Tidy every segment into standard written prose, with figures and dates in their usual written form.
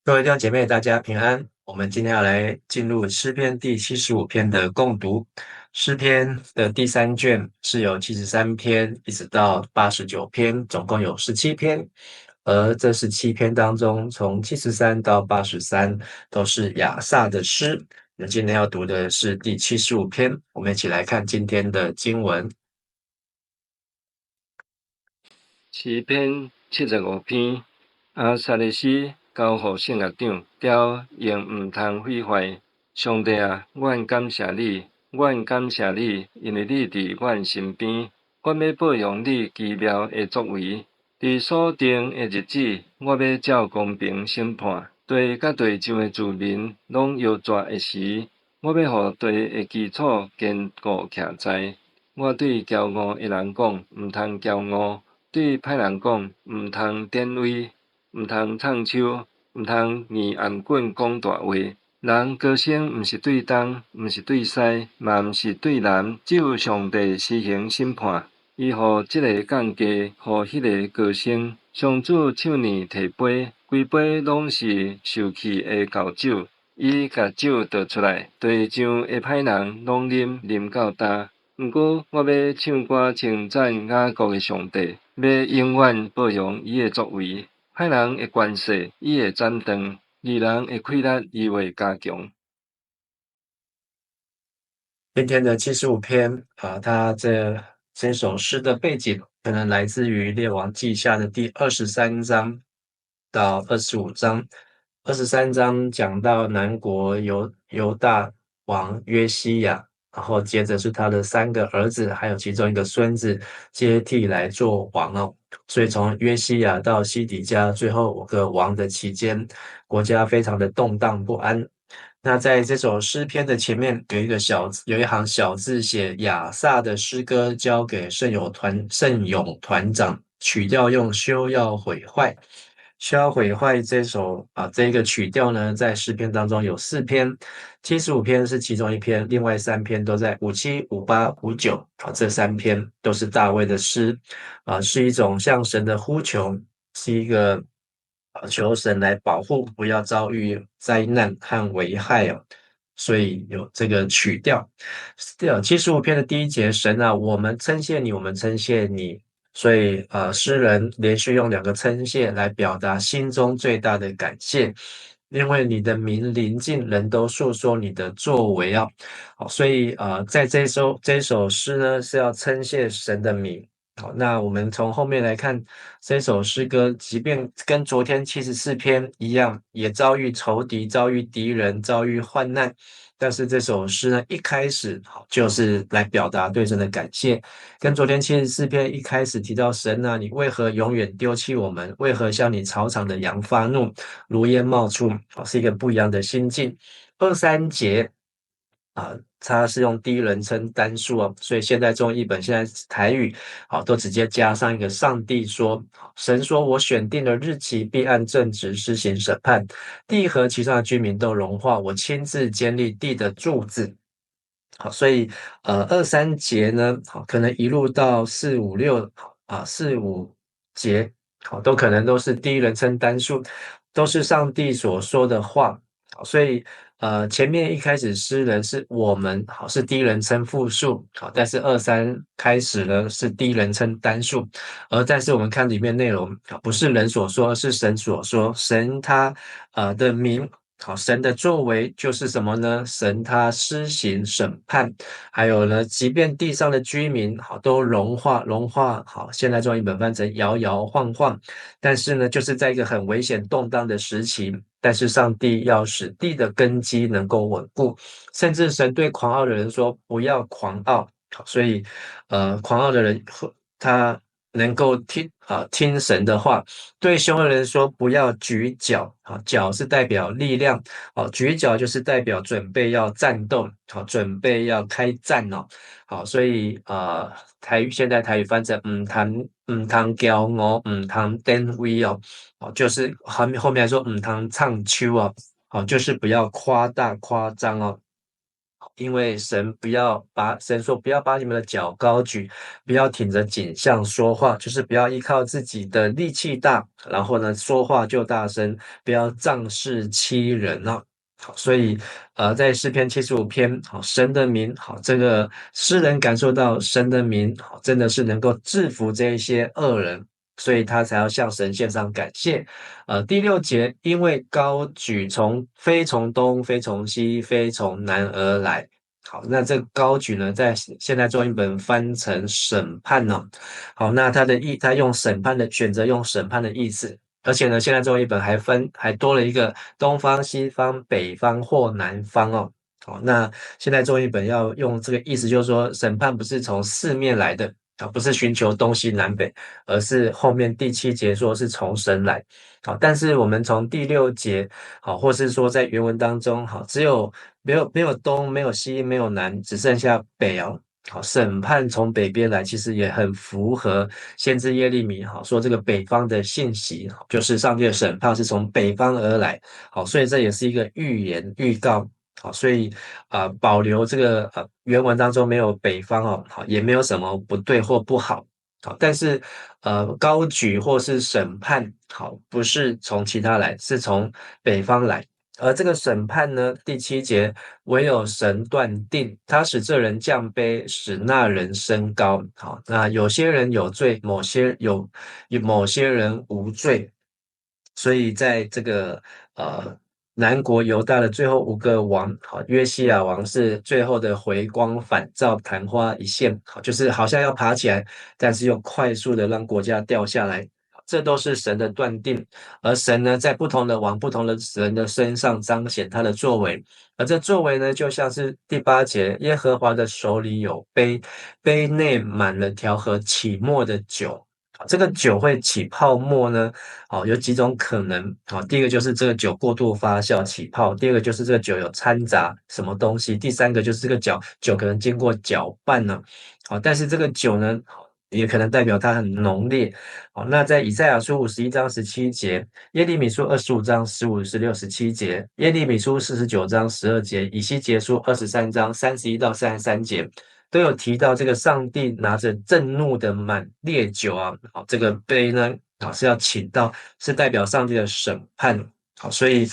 各位弟兄姐妹，大家平安。我们今天要来进入诗篇第75篇的共读。诗篇的第三卷是有73篇，一直到89篇，总共有17篇。而这17篇当中，从73到83都是亚萨的诗。我们今天要读的是第75篇，我们一起来看今天的经文。诗篇75篇，阿萨的诗交予圣乐长，调用毋通毁坏。上帝啊，阮感谢你，阮感谢你，因为你伫阮身边。阮要保养你奇妙的作为，伫所定的日子，我要照公平审判。地甲地上的住民拢摇拽的时，我要互地的基础坚固徛在。我对骄傲的人讲，毋通骄傲。对歹人讲，毋通典韦，毋通唱秋，毋通念颔棍讲大话。人高声毋是对东，毋是对西，嘛毋是对南，只有上帝施行审判。伊互即个降价，互迄个高升。上主手捻提杯，规杯拢是受气的厚酒。伊甲酒倒出来，地上的歹人拢啉到干。毋过，我要唱歌称赞雅各的上帝，要永远保养伊的作为。歹人的权势，伊会斩断；义人的气力，伊会加强。今天的75篇它这首诗的背景可能来自于《列王记下》的第23章到25章。23章讲到南国犹大王约西亚，然后接着是他的3个儿子，还有其中一个孙子接替来做王哦。所以从约西亚到西底家最后5个王的期间，国家非常的动荡不安。那在这首诗篇的前面有一行小字写亚萨的诗歌交给圣咏团长，曲调用休要毁坏。休要毁坏这个曲调呢，在诗篇当中有4篇，75篇是其中一篇，另外3篇都在57、58、59这3篇都是大卫的诗是一种向神的呼求，是一个求神来保护，不要遭遇灾难和危害哦。所以有这个曲调。75篇的第1节，神啊，我们称谢你，我们称谢你。所以诗人连续用2个称谢来表达心中最大的感谢，因为你的名临近，人都述说你的作为啊。好，所以在这首诗呢，是要称谢神的名。好，那我们从后面来看这首诗歌，即便跟昨天74篇一样，也遭遇仇敌、遭遇敌人、遭遇患难，但是这首诗呢，一开始就是来表达对神的感谢，跟昨天74篇一开始提到神啊，你为何永远丢弃我们？为何向你草场的羊发怒，如烟冒出？是一个不一样的心境。23节。它是用第一人称单数哦，所以现在中译本现在台语都直接加上一个上帝说，神说我选定了日期，必按正直施行审判，地和其上的居民都融化，我亲自建立地的柱子。好，所以23节呢，可能一路到4、5、64、5节，都可能都是第一人称单数，都是上帝所说的话。所以前面一开始诗人是我们，是第一人称复数，但是23开始呢是第一人称单数，但是我们看里面内容，不是人所说，是神所说，神他的名。好，神的作为就是什么呢？神他施行审判，还有呢，即便地上的居民都融化，好，现在中译本翻成摇摇晃晃，但是呢，就是在一个很危险动荡的时期，但是上帝要使地的根基能够稳固，甚至神对狂傲的人说不要狂傲，所以狂傲的人他能够听神的话，对凶恶人说不要举角，角是代表力量，举角就是代表准备要战斗，准备要开战哦。好，所以现在台语翻成唔通骄傲，唔通典威哦，就是后面来说唔通唱秋哦，就是不要夸大夸张哦。因为神说不要把你们的脚高举，不要挺着颈项说话，就是不要依靠自己的力气大，然后呢说话就大声，不要仗势欺人啊。好，所以在诗篇75篇，好，神的名，好，这个诗人感受到神的名，好，真的是能够制服这一些恶人，所以他才要向神献上感谢。第6节，因为高举非从东，非从西，非从南而来。好，那这个高举呢，在现代中译本翻成审判呢、好，那他选择用审判的意思，而且呢，现在中译本还多了一个东方、西方、北方或南方哦。好，那现在中译本要用这个意思，就是说审判不是从四面来的啊，不是寻求东西南北，而是后面第7节说是从神来。好，但是我们从第6节，好，或是说在原文当中，好，没有东，没有西，没有南，只剩下北哦。好，审判从北边来，其实也很符合先知耶利米好说这个北方的信息，就是上帝的审判是从北方而来。好，所以这也是一个预言预告。好，所以保留这个原文当中没有北方哦，好，也没有什么不对或不好。好，但是高举或是审判，好，不是从其他来，是从北方来。而这个审判呢，第7节，唯有神断定，他使这人降卑，使那人升高。好，那有些人有罪，某些人无罪。所以在这个南国犹大的最后5个王，好，约西亚王是最后的回光返照，昙花一现，好，就是好像要爬起来，但是又快速的让国家掉下来。这都是神的断定，而神呢，在不同的王、不同的人的身上彰显他的作为，而这作为呢，就像是第8节，耶和华的手里有杯，杯内满了调和起沫的酒。这个酒会起泡沫呢？有几种可能。第一个就是这个酒过度发酵起泡，第二个就是这个酒有掺杂什么东西，第三个就是这个酒可能经过搅拌呢。但是这个酒呢，也可能代表它很浓烈。好，那在以赛亚书51章17节，耶利米书25章15、16、17节，耶利米书49章12节，以西结书23章31到33节，都有提到这个上帝拿着震怒的满烈酒啊，好，这个杯呢，是要请到，是代表上帝的审判。好，所以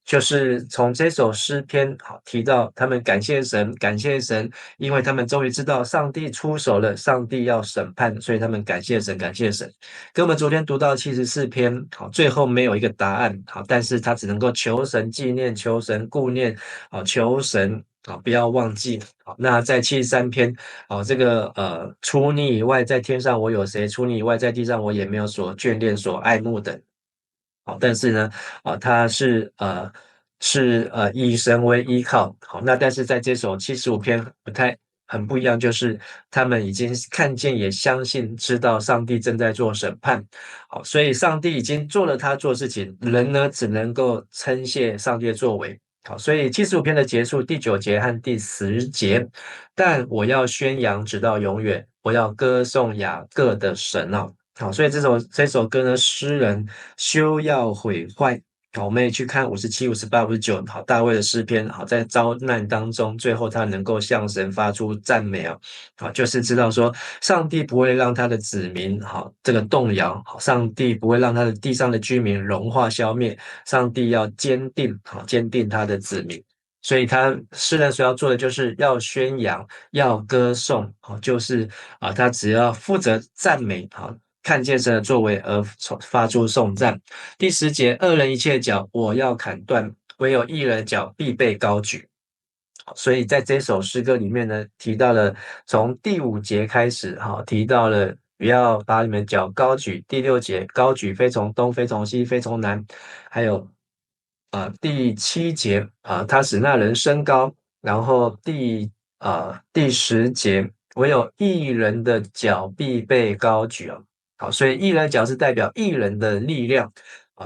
就是从这首诗篇好提到他们感谢神，感谢神，因为他们终于知道上帝出手了，上帝要审判，所以他们感谢神，感谢神。跟我们昨天读到74篇，好，最后没有一个答案，好，但是他只能够求神纪念，求神顾念，好，求神不要忘记。好，那在73篇，这个除你以外，在天上我有谁？除你以外，在地上我也没有所眷恋、所爱慕的。好，但是呢，他是以神为依靠。好，那但是在这首75篇很不一样，就是他们已经看见也相信知道上帝正在做审判。好，所以上帝已经做了他做事情，人呢只能够称谢上帝的作为。好，所以75篇的结束，第9节和第10节，但我要宣扬直到永远，我要歌颂雅各的神啊。好，所以这首歌呢，诗人休要毁坏。好，我们也去看57、58、59，好，大卫的诗篇。好，在遭难当中，最后他能够向神发出赞美啊，好，就是知道说，上帝不会让他的子民好这个动摇，好，上帝不会让他的地上的居民融化消灭，上帝要坚定他的子民。所以他诗人所要做的就是要宣扬，要歌颂，好，就是他只要负责赞美，好，看见神的作为而发出颂赞。第10节，恶人一切脚我要砍断，唯有义人脚必被高举。所以在这首诗歌里面呢，提到了从第5节开始，提到了不要把你们脚高举。第6节，高举非从东，非从西，非从南。还有第7节他使那人升高。然后第10节，唯有义人的脚必被高举啊。好，所以义人的脚是代表义人的力量。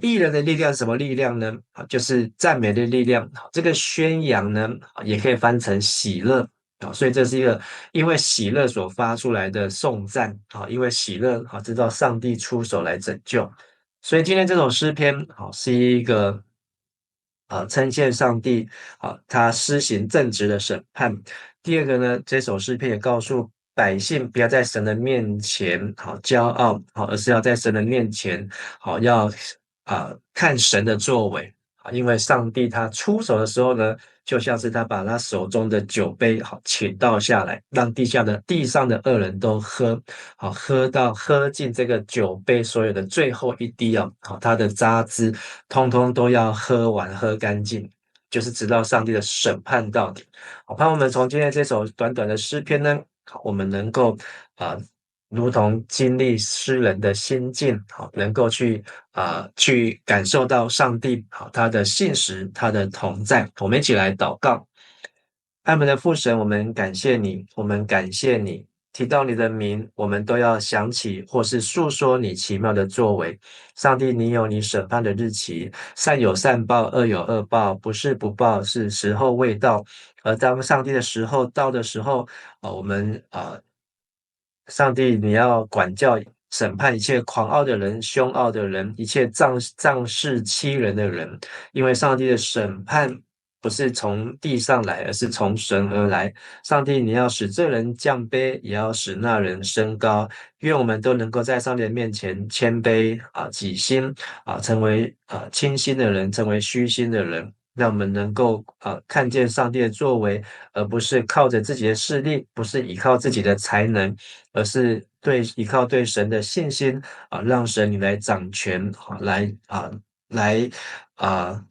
义人的力量是什么力量呢？就是赞美的力量。这个宣扬呢，也可以翻成喜乐。所以这是一个因为喜乐所发出来的颂赞。因为喜乐知道上帝出手来拯救。所以今天这首诗篇是一个称谢上帝他施行正直的审判。第二个呢，这首诗篇也告诉百姓不要在神的面前骄傲而是要在神的面前要看神的作为因为上帝他出手的时候呢，就像是他把他手中的酒杯倾倒下来，让地上的恶人都喝尽这个酒杯所有的最后一滴他的渣汁通通都要喝完喝干净，就是直到上帝的审判到底。盼望我们从今天这首短短的诗篇呢，我们能够如同经历诗人的心境，能够去感受到上帝他的信实，他的同在。我们一起来祷告。爱我们的父神，我们感谢你，我们感谢你。提到你的名，我们都要想起或是述说你奇妙的作为。上帝，你有你审判的日期，善有善报，恶有恶报，不是不报，是时候未到。而当上帝的时候到的时候，我们上帝，你要管教、审判一切狂傲的人、凶傲的人，一切仗势欺人的人，因为上帝的审判不是从地上来，而是从神而来。上帝，你要使这人降卑，也要使那人升高。愿我们都能够在上帝的面前谦卑己心成为清心的人，成为虚心的人。让我们能够看见上帝的作为，而不是靠着自己的势力，不是依靠自己的才能，而是依靠对神的信心让神你来掌权来啊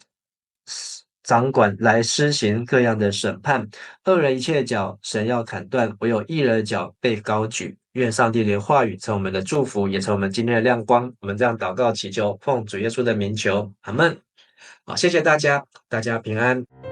掌管来施行各样的审判。恶人一切的脚神要砍断，唯有义人的脚被高举。愿上帝的话语成我们的祝福，也成我们今天的亮光。我们这样祷告祈求，奉主耶稣的名求，阿们。好，谢谢大家，大家平安。